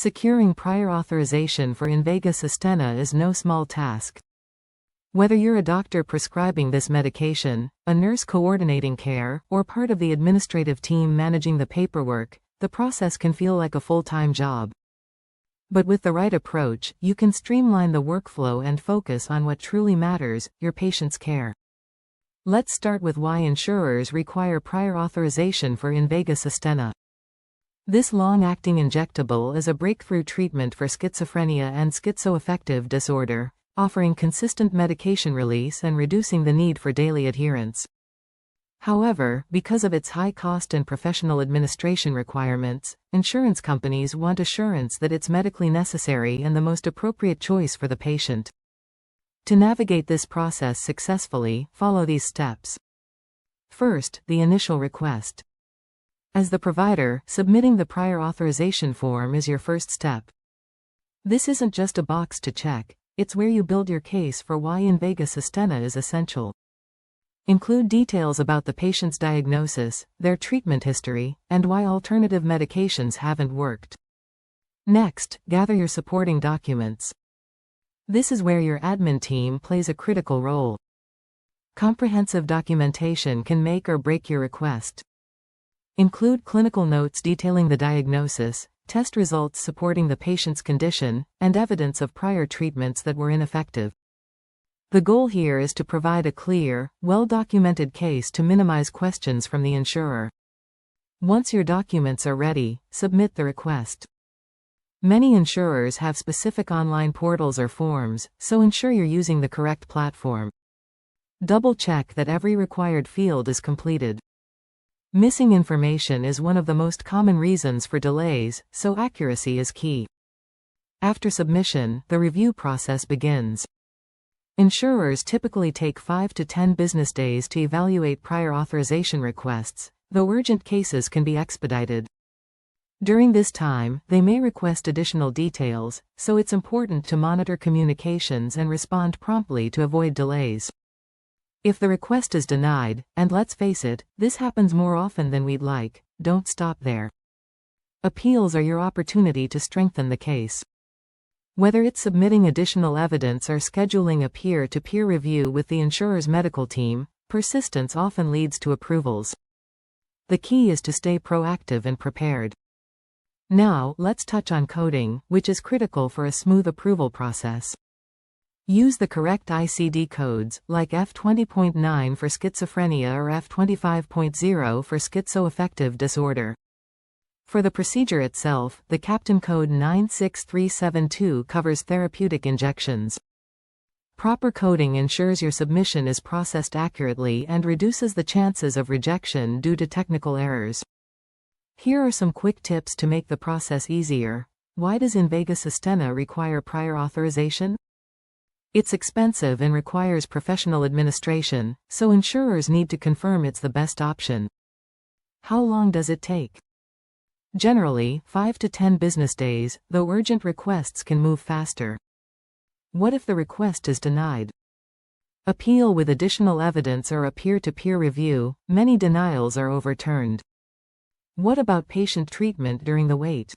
Securing prior authorization for Invega Sustenna is no small task. Whether you're a doctor prescribing this medication, a nurse coordinating care, or part of the administrative team managing the paperwork, the process can feel like a full-time job. But with the right approach, you can streamline the workflow and focus on what truly matters, your patient's care. Let's start with why insurers require prior authorization for Invega Sustenna. This long-acting injectable is a breakthrough treatment for schizophrenia and schizoaffective disorder, offering consistent medication release and reducing the need for daily adherence. However, because of its high cost and professional administration requirements, insurance companies want assurance that it's medically necessary and the most appropriate choice for the patient. To navigate this process successfully, follow these steps. First, the initial request. As the provider, submitting the prior authorization form is your first step. This isn't just a box to check, it's where you build your case for why Invega Sustenna is essential. Include details about the patient's diagnosis, their treatment history, and why alternative medications haven't worked. Next, gather your supporting documents. This is where your admin team plays a critical role. Comprehensive documentation can make or break your request. Include clinical notes detailing the diagnosis, test results supporting the patient's condition, and evidence of prior treatments that were ineffective. The goal here is to provide a clear, well-documented case to minimize questions from the insurer. Once your documents are ready, submit the request. Many insurers have specific online portals or forms, so ensure you're using the correct platform. Double-check that every required field is completed. Missing information is one of the most common reasons for delays, so accuracy is key. After submission, the review process begins. Insurers typically take 5 to 10 business days to evaluate prior authorization requests, though urgent cases can be expedited. During this time, they may request additional details, so it's important to monitor communications and respond promptly to avoid delays. If the request is denied, and let's face it, this happens more often than we'd like, don't stop there. Appeals are your opportunity to strengthen the case. Whether it's submitting additional evidence or scheduling a peer-to-peer review with the insurer's medical team, persistence often leads to approvals. The key is to stay proactive and prepared. Now, let's touch on coding, which is critical for a smooth approval process. Use the correct ICD codes, like F20.9 for schizophrenia or F25.0 for schizoaffective disorder. For the procedure itself, the Captain code 96372 covers therapeutic injections. Proper coding ensures your submission is processed accurately and reduces the chances of rejection due to technical errors. Here are some quick tips to make the process easier. Why does Invega Sustenna require prior authorization? It's expensive and requires professional administration, so insurers need to confirm it's the best option. How long does it take? Generally, 5 to 10 business days, though urgent requests can move faster. What if the request is denied? Appeal with additional evidence or a peer-to-peer review. Many denials are overturned. What about patient treatment during the wait?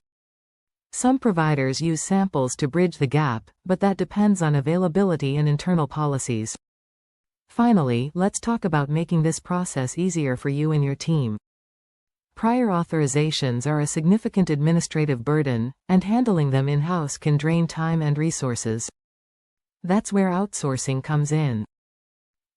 Some providers use samples to bridge the gap, but that depends on availability and internal policies. Finally, let's talk about making this process easier for you and your team. Prior authorizations are a significant administrative burden, and handling them in-house can drain time and resources. That's where outsourcing comes in.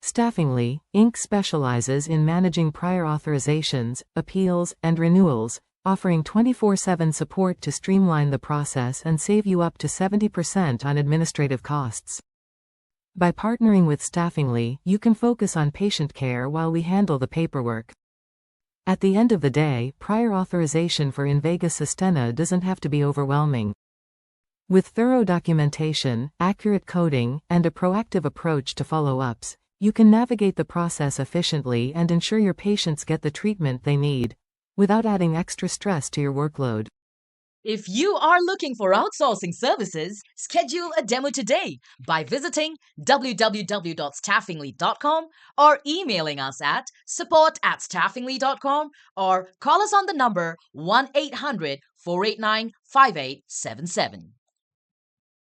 Staffingly, Inc. specializes in managing prior authorizations, appeals, and renewals, offering 24/7 support to streamline the process and save you up to 70% on administrative costs. By partnering with Staffingly, you can focus on patient care while we handle the paperwork. At the end of the day, prior authorization for Invega Sustenna doesn't have to be overwhelming. With thorough documentation, accurate coding, and a proactive approach to follow-ups, you can navigate the process efficiently and ensure your patients get the treatment they need, without adding extra stress to your workload. If you are looking for outsourcing services, schedule a demo today by visiting www.staffingly.com or emailing us at support@staffingly.com or call us on the number 1-800-489-5877.